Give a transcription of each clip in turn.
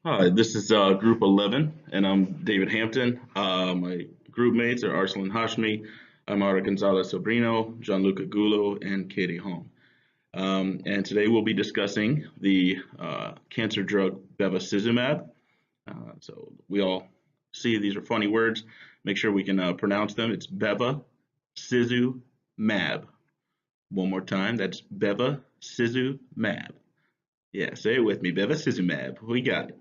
Hi, this is Group 11, and I'm David Hampton. My group mates are Arsalan Hashmi, Amara Gonzalez Sobrino, Gianluca Gullo, and Katie Hong. And today we'll be discussing the cancer drug bevacizumab. So we all see these are funny words. Make sure we can pronounce them. It's bevacizumab. One more time. That's bevacizumab. Yeah, say it with me. Bevacizumab. We got it.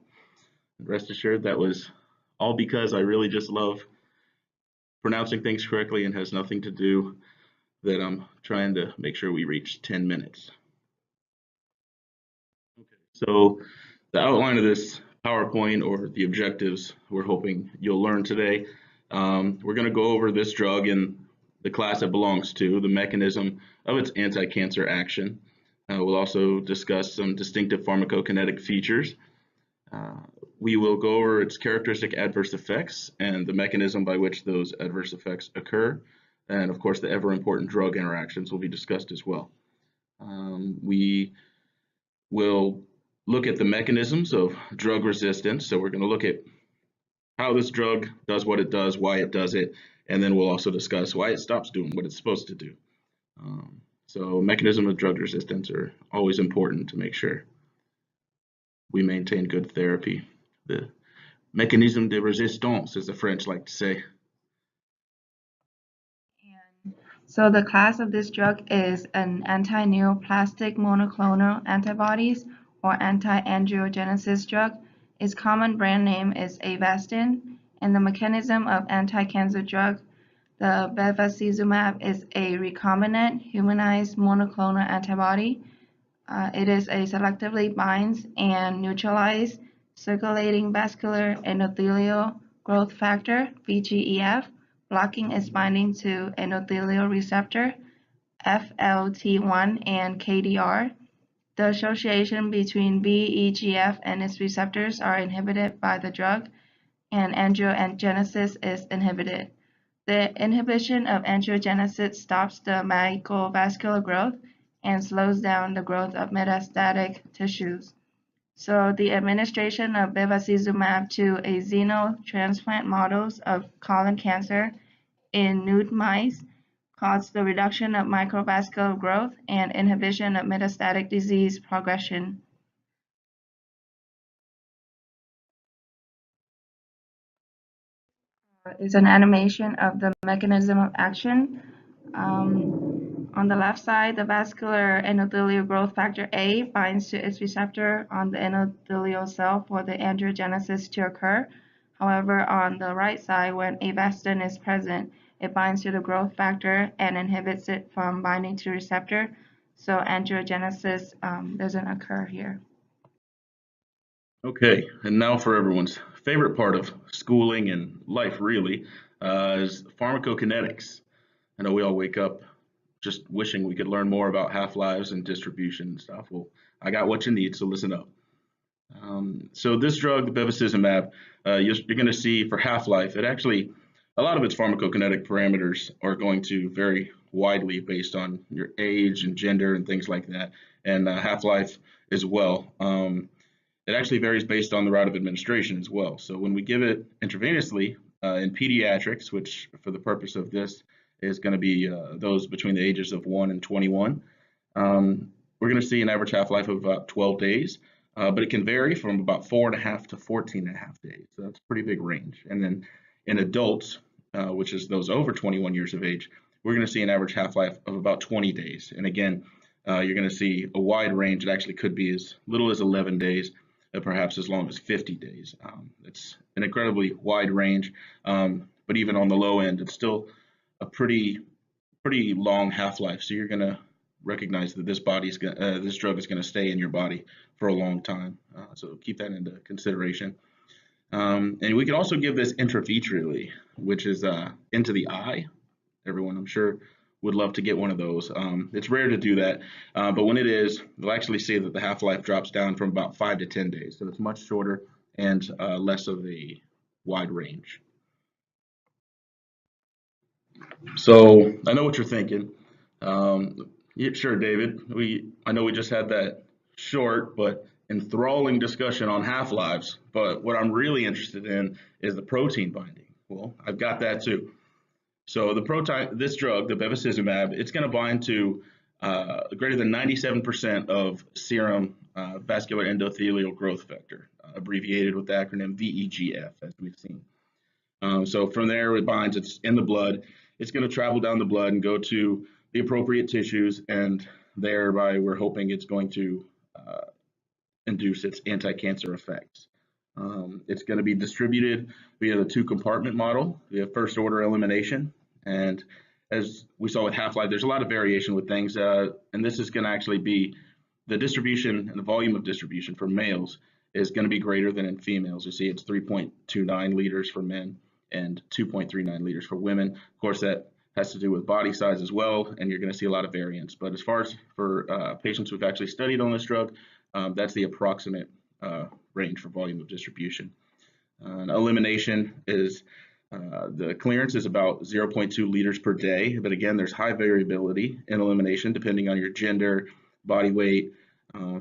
Rest assured, that was all because I really just love pronouncing things correctly and has nothing to do that I'm trying to make sure we reach 10 minutes. So the outline of this PowerPoint or the objectives we're hoping you'll learn today, we're going to go over this drug and the class it belongs to, the mechanism of its anti-cancer action. We'll also discuss some distinctive pharmacokinetic features. We will go over its characteristic adverse effects and the mechanism by which those adverse effects occur. And of course, the ever important drug interactions will be discussed as well. We will look at the mechanisms of drug resistance. So we're going to look at how this drug does what it does, why it does it, and then we'll also discuss why it stops doing what it's supposed to do. So mechanism of drug resistance are always important to make sure we maintain good therapy. The mécanisme de résistance, as the French like to say. So the class of this drug is an anti-neoplastic monoclonal antibodies or anti-angiogenesis drug. Its common brand name is Avastin, and the mechanism of anti-cancer drug, the bevacizumab, is a recombinant humanized monoclonal antibody. It is a selectively binds and neutralizes circulating vascular endothelial growth factor, VEGF, blocking its binding to endothelial receptor, FLT1 and KDR. The association between VEGF and its receptors are inhibited by the drug, and angiogenesis is inhibited. The inhibition of angiogenesis stops the microvascular growth and slows down the growth of metastatic tissues. So the administration of bevacizumab to a xenotransplant models of colon cancer in nude mice caused the reduction of microvascular growth and inhibition of metastatic disease progression. Is an animation of the mechanism of action. On the left side, the vascular endothelial growth factor A binds to its receptor on the endothelial cell for the angiogenesis to occur. However, on the right side, when Avastin is present, it binds to the growth factor and inhibits it from binding to the receptor, so angiogenesis doesn't occur here. Okay, and now for everyone's favorite part of schooling and life, really, is pharmacokinetics. I know we all wake up just wishing we could learn more about half-lives and distribution and stuff. Well, I got what you need, so listen up. So this drug, the bevacizumab, you're going to see for half-life, it actually, a lot of its pharmacokinetic parameters are going to vary widely based on your age and gender and things like that, and half-life as well. It actually varies based on the route of administration as well. So when we give it intravenously in pediatrics, which for the purpose of this is going to be those between the ages of 1 and 21, we're going to see an average half-life of about 12 days, but it can vary from about 4.5 to 14.5 days. So that's a pretty big range. And then in adults, which is those over 21 years of age, we're going to see an average half-life of about 20 days. And again, you're going to see a wide range. It actually could be as little as 11 days, perhaps as long as 50 days. It's an incredibly wide range, but even on the low end, it's still a pretty long half-life. So you're going to recognize that this drug is going to stay in your body for a long time. So keep that into consideration. And we can also give this intravitreally, which is into the eye. Everyone, I'm sure, would love to get one of those. It's rare to do that, but when it is, they'll actually say that the half-life drops down from about 5 to 10 days. So it's much shorter and less of a wide range. So I know what you're thinking. Yeah, sure, David. I know we just had that short, but enthralling discussion on half-lives, but what I'm really interested in is the protein binding. Well, I've got that too. So the protein, this drug, the bevacizumab, it's going to bind to greater than 97% of serum vascular endothelial growth factor, abbreviated with the acronym VEGF, as we've seen. So from there, it binds, it's in the blood. It's going to travel down the blood and go to the appropriate tissues, and thereby we're hoping it's going to induce its anti-cancer effects. It's going to be distributed via the two-compartment model, via first-order elimination. And as we saw with half-life, there's a lot of variation with things, and this is going to actually be the distribution and the volume of distribution for males is going to be greater than in females. You see it's 3.29 liters for men and 2.39 liters for women. Of course, that has to do with body size as well, and you're going to see a lot of variance. But as far as for patients who've actually studied on this drug, that's the approximate range for volume of distribution. Elimination is the clearance is about 0.2 liters per day, but again, there's high variability in elimination depending on your gender, body weight.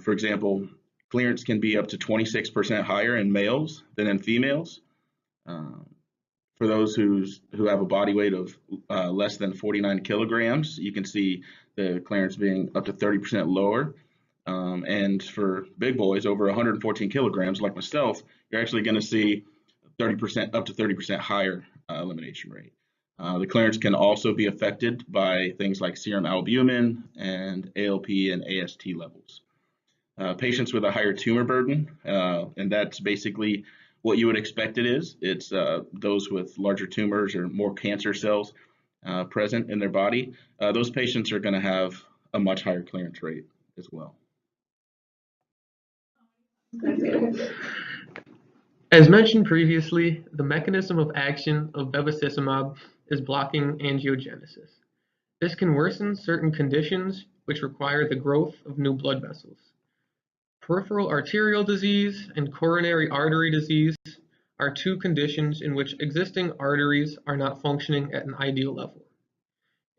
For example, clearance can be up to 26% higher in males than in females. For those who have a body weight of less than 49 kilograms, you can see the clearance being up to 30% lower. And for big boys over 114 kilograms, like myself, you're actually going to see 30% up to 30% higher elimination rate. The clearance can also be affected by things like serum albumin and ALP and AST levels. Patients with a higher tumor burden, and that's basically what you would expect it is. It's those with larger tumors or more cancer cells present in their body. Those patients are going to have a much higher clearance rate as well. As mentioned previously, the mechanism of action of bevacizumab is blocking angiogenesis. This can worsen certain conditions which require the growth of new blood vessels. Peripheral arterial disease and coronary artery disease are two conditions in which existing arteries are not functioning at an ideal level.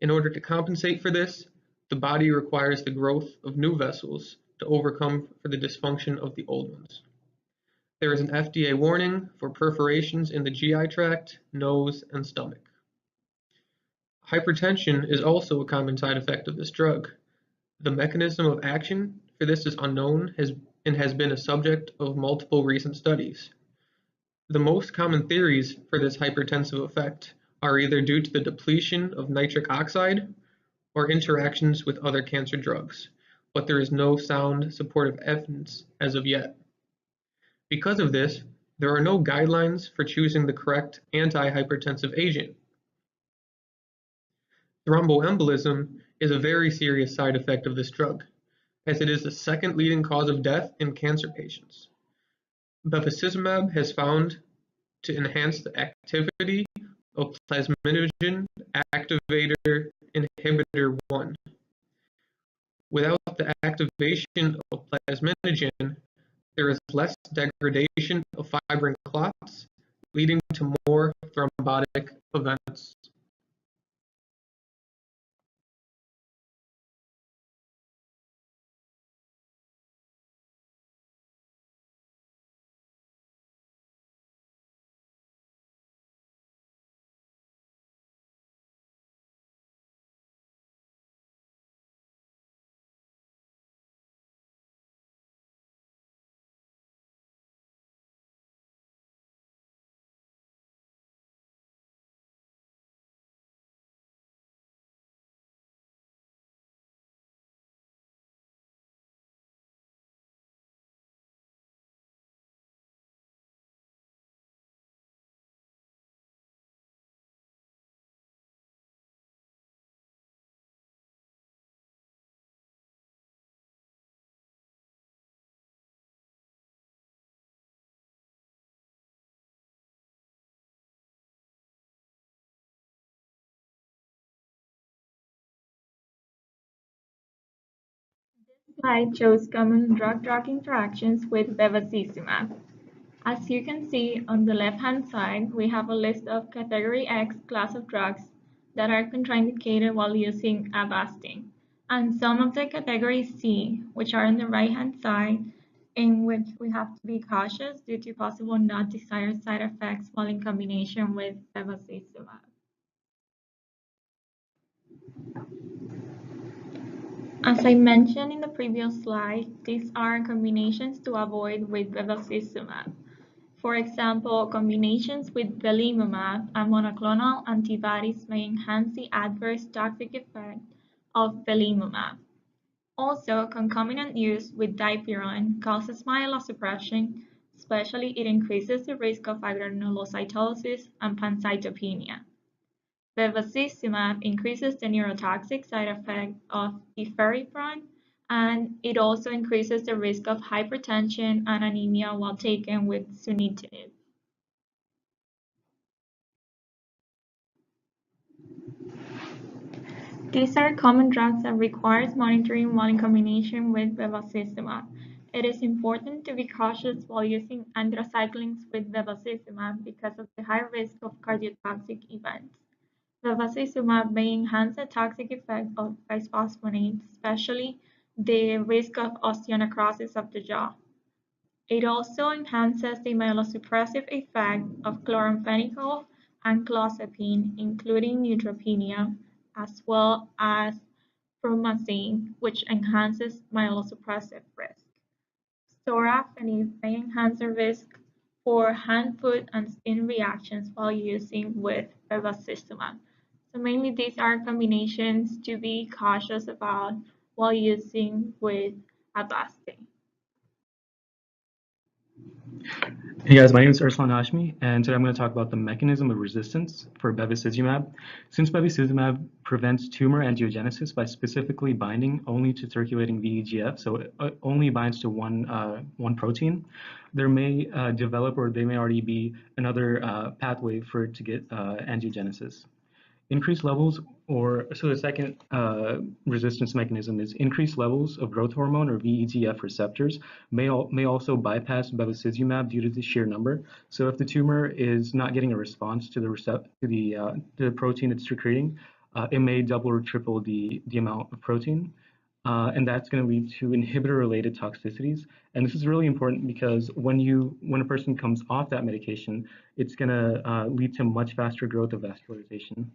In order to compensate for this, the body requires the growth of new vessels to overcome for the dysfunction of the old ones. There is an FDA warning for perforations in the GI tract, nose, and stomach. Hypertension is also a common side effect of this drug. The mechanism of action for this is unknown and has been a subject of multiple recent studies. The most common theories for this hypertensive effect are either due to the depletion of nitric oxide or interactions with other cancer drugs, but there is no sound supportive evidence as of yet. Because of this, there are no guidelines for choosing the correct antihypertensive agent. Thromboembolism is a very serious side effect of this drug, as it is the second leading cause of death in cancer patients. Bevacizumab has found to enhance the activity of plasminogen activator inhibitor 1. Without the activation of plasminogen, there is less degradation of fibrin clots, leading to more thrombotic events. Slide shows common drug-drug interactions with bevacizumab. As you can see on the left-hand side, we have a list of Category X class of drugs that are contraindicated while using Avastin. And some of the Category C, which are on the right-hand side, in which we have to be cautious due to possible not desired side effects while in combination with bevacizumab. As I mentioned in the previous slide, these are combinations to avoid with bevacizumab. For example, combinations with belimumab and monoclonal antibodies may enhance the adverse toxic effect of belimumab. Also, concomitant use with dipyridine causes myelosuppression, especially it increases the risk of granulocytosis and pancytopenia. Bevacizumab increases the neurotoxic side effect of interferon, and it also increases the risk of hypertension and anemia while taken with sunitinib. These are common drugs that requires monitoring while in combination with bevacizumab. It is important to be cautious while using anthracyclines with bevacizumab because of the high risk of cardiotoxic events. Bevacizumab may enhance the toxic effect of bisphosphonates, especially the risk of osteonecrosis of the jaw. It also enhances the myelosuppressive effect of chloramphenicol and clozapine, including neutropenia, as well as promazine, which enhances myelosuppressive risk. Sorafenib may enhance the risk for hand, foot, and skin reactions while using with bevacizumab. So mainly these are combinations to be cautious about while using with Avastin. Hey guys, my name is Ursulan Hashmi, and today I'm going to talk about the mechanism of resistance for bevacizumab. Since bevacizumab prevents tumor angiogenesis by specifically binding only to circulating VEGF, so it only binds to one protein, there may develop, or there may already be another pathway for it to get angiogenesis. Increased levels, so the second resistance mechanism is increased levels of growth hormone or VEGF receptors may also bypass bevacizumab due to the sheer number. So if the tumor is not getting a response to the protein it's secreting, it may double or triple the amount of protein. And that's going to lead to inhibitor-related toxicities. And this is really important because when a person comes off that medication, it's going to lead to much faster growth of vascularization.